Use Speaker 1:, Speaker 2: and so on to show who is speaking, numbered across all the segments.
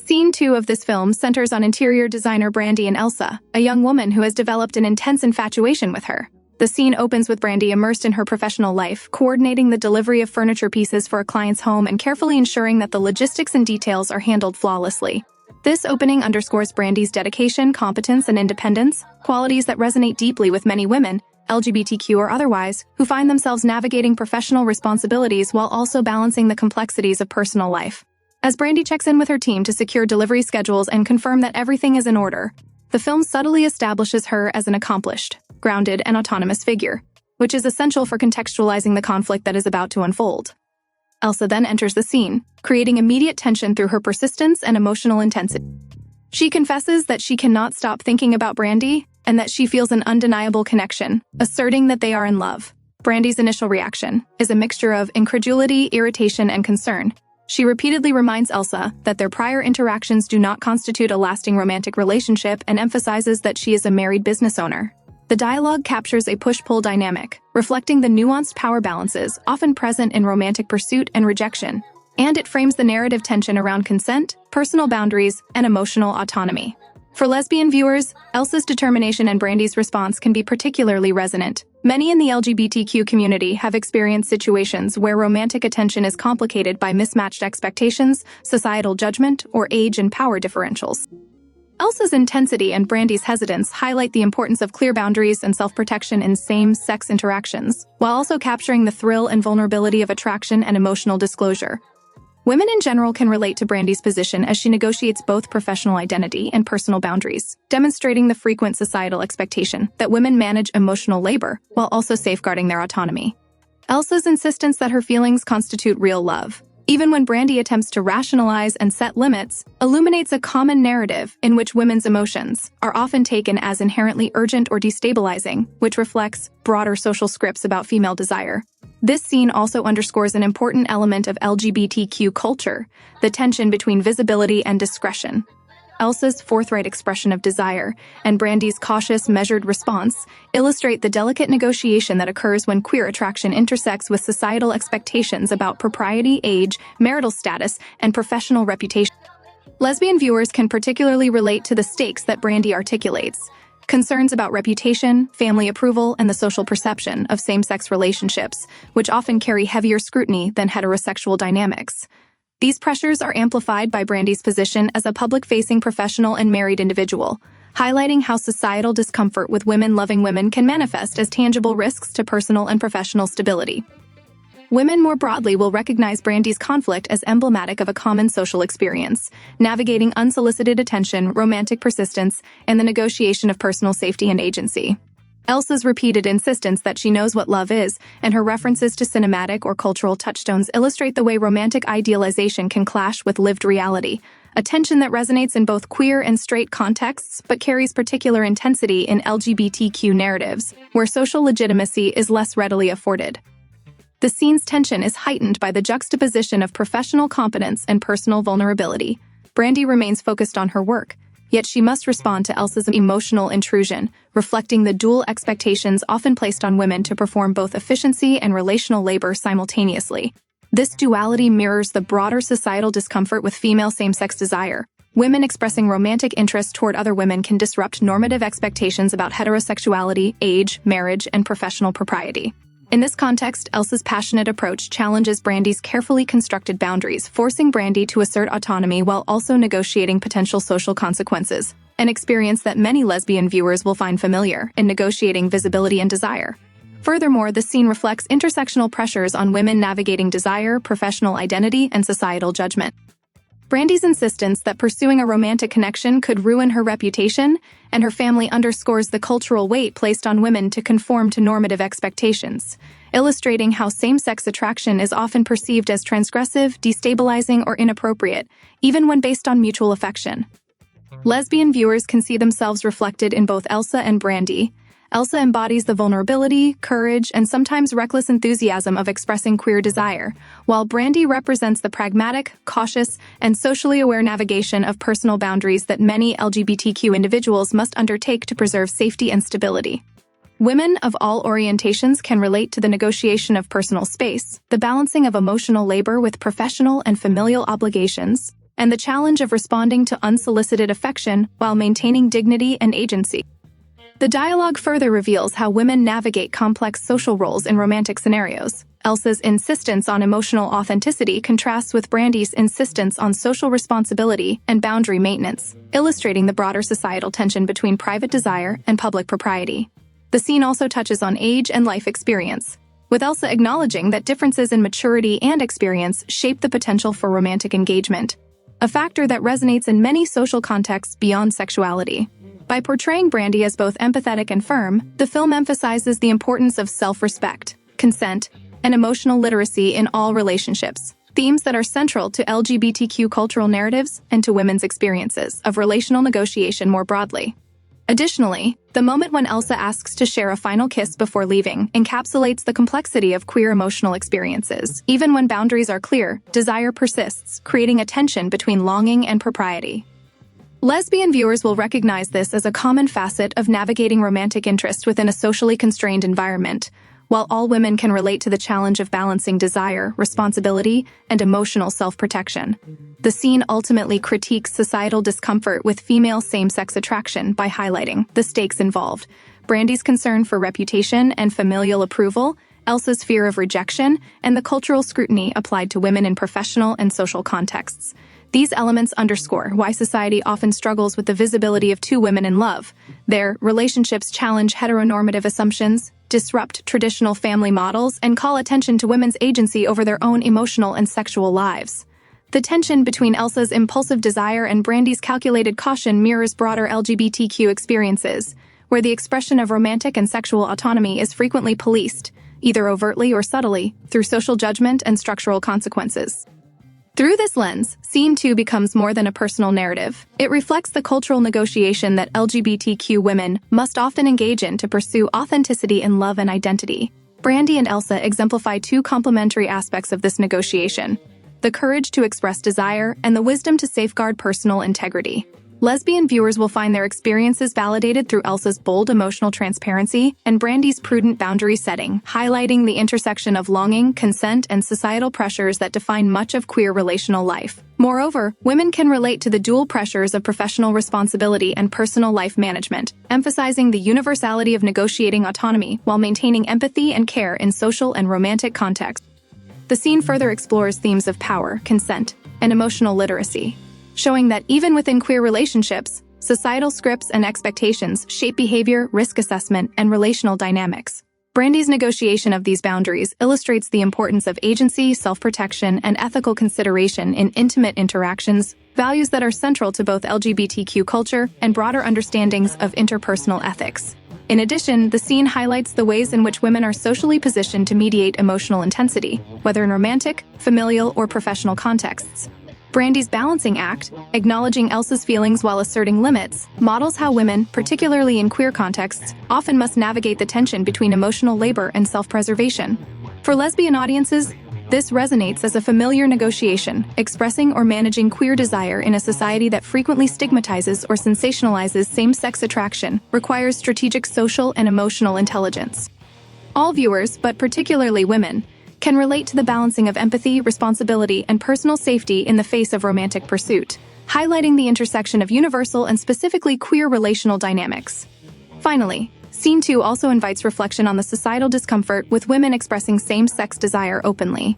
Speaker 1: Scene 2 of this film centers on interior designer Brandi and Elsa, a young woman who has developed an intense infatuation with her. The scene opens with Brandi immersed in her professional life, coordinating the delivery of furniture pieces for a client's home and carefully ensuring that the logistics and details are handled flawlessly. This opening underscores Brandi's dedication, competence, and independence, qualities that resonate deeply with many women, LGBTQ or otherwise, who find themselves navigating professional responsibilities while also balancing the complexities of personal life. As Brandi checks in with her team to secure delivery schedules and confirm that everything is in order, the film subtly establishes her as an accomplished, grounded, and autonomous figure, which is essential for contextualizing the conflict that is about to unfold. Elsa then enters the scene, creating immediate tension through her persistence and emotional intensity. She confesses that she cannot stop thinking about Brandi and that she feels an undeniable connection, asserting that they are in love. Brandi's initial reaction is a mixture of incredulity, irritation, and concern. She repeatedly reminds Elsa that their prior interactions do not constitute a lasting romantic relationship and emphasizes that she is a married business owner. The dialogue captures a push-pull dynamic, reflecting the nuanced power balances often present in romantic pursuit and rejection, and it frames the narrative tension around consent, personal boundaries, and emotional autonomy. For lesbian viewers, Elsa's determination and Brandi's response can be particularly resonant. Many in the LGBTQ community have experienced situations where romantic attention is complicated by mismatched expectations, societal judgment, or age and power differentials. Elsa's intensity and Brandi's hesitance highlight the importance of clear boundaries and self-protection in same-sex interactions, while also capturing the thrill and vulnerability of attraction and emotional disclosure. Women in general can relate to Brandi's position as she negotiates both professional identity and personal boundaries, demonstrating the frequent societal expectation that women manage emotional labor while also safeguarding their autonomy. Elsa's insistence that her feelings constitute real love, even when Brandi attempts to rationalize and set limits, illuminates a common narrative in which women's emotions are often taken as inherently urgent or destabilizing, which reflects broader social scripts about female desire. This scene also underscores an important element of LGBTQ culture, the tension between visibility and discretion. Elsa's forthright expression of desire and Brandi's cautious, measured response illustrate the delicate negotiation that occurs when queer attraction intersects with societal expectations about propriety, age, marital status, and professional reputation. Lesbian viewers can particularly relate to the stakes that Brandi articulates: concerns about reputation, family approval, and the social perception of same-sex relationships, which often carry heavier scrutiny than heterosexual dynamics. These pressures are amplified by Brandi's position as a public-facing professional and married individual, highlighting how societal discomfort with women loving women can manifest as tangible risks to personal and professional stability. Women more broadly will recognize Brandi's conflict as emblematic of a common social experience, navigating unsolicited attention, romantic persistence, and the negotiation of personal safety and agency. Elsa's repeated insistence that she knows what love is, and her references to cinematic or cultural touchstones illustrate the way romantic idealization can clash with lived reality, a tension that resonates in both queer and straight contexts but carries particular intensity in LGBTQ narratives, where social legitimacy is less readily afforded. The scene's tension is heightened by the juxtaposition of professional competence and personal vulnerability. Brandi remains focused on her work, yet she must respond to Elsa's emotional intrusion, reflecting the dual expectations often placed on women to perform both efficiency and relational labor simultaneously. This duality mirrors the broader societal discomfort with female same-sex desire. Women expressing romantic interest toward other women can disrupt normative expectations about heterosexuality, age, marriage, and professional propriety. In this context, Elsa's passionate approach challenges Brandi's carefully constructed boundaries, forcing Brandi to assert autonomy while also negotiating potential social consequences, an experience that many lesbian viewers will find familiar in negotiating visibility and desire. Furthermore, the scene reflects intersectional pressures on women navigating desire, professional identity, and societal judgment. Brandi's insistence that pursuing a romantic connection could ruin her reputation and her family underscores the cultural weight placed on women to conform to normative expectations, illustrating how same-sex attraction is often perceived as transgressive, destabilizing, or inappropriate, even when based on mutual affection. Lesbian viewers can see themselves reflected in both Elsa and Brandi. Elsa embodies the vulnerability, courage, and sometimes reckless enthusiasm of expressing queer desire, while Brandi represents the pragmatic, cautious, and socially aware navigation of personal boundaries that many LGBTQ individuals must undertake to preserve safety and stability. Women of all orientations can relate to the negotiation of personal space, the balancing of emotional labor with professional and familial obligations, and the challenge of responding to unsolicited affection while maintaining dignity and agency. The dialogue further reveals how women navigate complex social roles in romantic scenarios. Elsa's insistence on emotional authenticity contrasts with Brandy's insistence on social responsibility and boundary maintenance, illustrating the broader societal tension between private desire and public propriety. The scene also touches on age and life experience, with Elsa acknowledging that differences in maturity and experience shape the potential for romantic engagement, a factor that resonates in many social contexts beyond sexuality. By portraying Brandy as both empathetic and firm, the film emphasizes the importance of self-respect, consent, and emotional literacy in all relationships, themes that are central to LGBTQ cultural narratives and to women's experiences of relational negotiation more broadly. Additionally, the moment when Elsa asks to share a final kiss before leaving encapsulates the complexity of queer emotional experiences. Even when boundaries are clear, desire persists, creating a tension between longing and propriety. Lesbian viewers will recognize this as a common facet of navigating romantic interest within a socially constrained environment, while all women can relate to the challenge of balancing desire, responsibility, and emotional self-protection. The scene ultimately critiques societal discomfort with female same-sex attraction by highlighting the stakes involved: Brandy's concern for reputation and familial approval, Elsa's fear of rejection, and the cultural scrutiny applied to women in professional and social contexts. These elements underscore why society often struggles with the visibility of two women in love. Their relationships challenge heteronormative assumptions, disrupt traditional family models, and call attention to women's agency over their own emotional and sexual lives. The tension between Elsa's impulsive desire and Brandy's calculated caution mirrors broader LGBTQ experiences, where the expression of romantic and sexual autonomy is frequently policed, either overtly or subtly, through social judgment and structural consequences. Through this lens, Scene 2 becomes more than a personal narrative. It reflects the cultural negotiation that LGBTQ women must often engage in to pursue authenticity in love and identity. Brandy and Elsa exemplify two complementary aspects of this negotiation: the courage to express desire and the wisdom to safeguard personal integrity. Lesbian viewers will find their experiences validated through Elsa's bold emotional transparency and Brandy's prudent boundary setting, highlighting the intersection of longing, consent, and societal pressures that define much of queer relational life. Moreover, women can relate to the dual pressures of professional responsibility and personal life management, emphasizing the universality of negotiating autonomy while maintaining empathy and care in social and romantic contexts. The scene further explores themes of power, consent, and emotional literacy, showing that even within queer relationships, societal scripts and expectations shape behavior, risk assessment, and relational dynamics. Brandy's negotiation of these boundaries illustrates the importance of agency, self-protection, and ethical consideration in intimate interactions, values that are central to both LGBTQ culture and broader understandings of interpersonal ethics. In addition, the scene highlights the ways in which women are socially positioned to mediate emotional intensity, whether in romantic, familial, or professional contexts. Brandy's balancing act, acknowledging Elsa's feelings while asserting limits, models how women, particularly in queer contexts, often must navigate the tension between emotional labor and self-preservation. For lesbian audiences, this resonates as a familiar negotiation, expressing or managing queer desire in a society that frequently stigmatizes or sensationalizes same-sex attraction requires strategic social and emotional intelligence. All viewers, but particularly women, can relate to the balancing of empathy, responsibility, and personal safety in the face of romantic pursuit, highlighting the intersection of universal and specifically queer relational dynamics. Finally, Scene 2 also invites reflection on the societal discomfort with women expressing same-sex desire openly.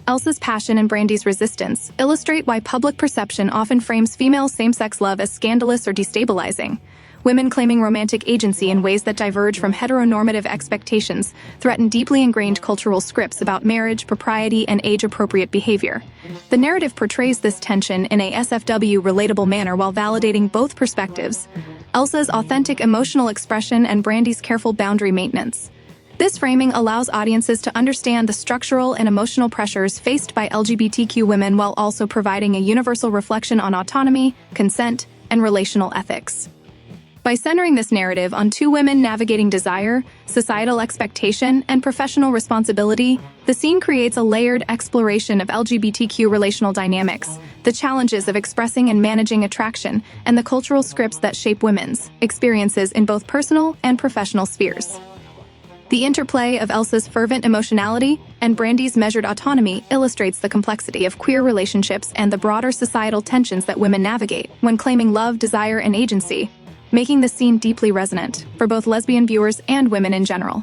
Speaker 1: Elsa's passion and Brandy's resistance illustrate why public perception often frames female same-sex love as scandalous or destabilizing. Women claiming romantic agency in ways that diverge from heteronormative expectations threaten deeply ingrained cultural scripts about marriage, propriety, and age-appropriate behavior. The narrative portrays this tension in a SFW relatable manner while validating both perspectives: Elsa's authentic emotional expression and Brandy's careful boundary maintenance. This framing allows audiences to understand the structural and emotional pressures faced by LGBTQ women while also providing a universal reflection on autonomy, consent, and relational ethics. By centering this narrative on two women navigating desire, societal expectation, and professional responsibility, the scene creates a layered exploration of LGBTQ relational dynamics, the challenges of expressing and managing attraction, and the cultural scripts that shape women's experiences in both personal and professional spheres. The interplay of Elsa's fervent emotionality and Brandy's measured autonomy illustrates the complexity of queer relationships and the broader societal tensions that women navigate when claiming love, desire, and agency, making the scene deeply resonant for both lesbian viewers and women in general.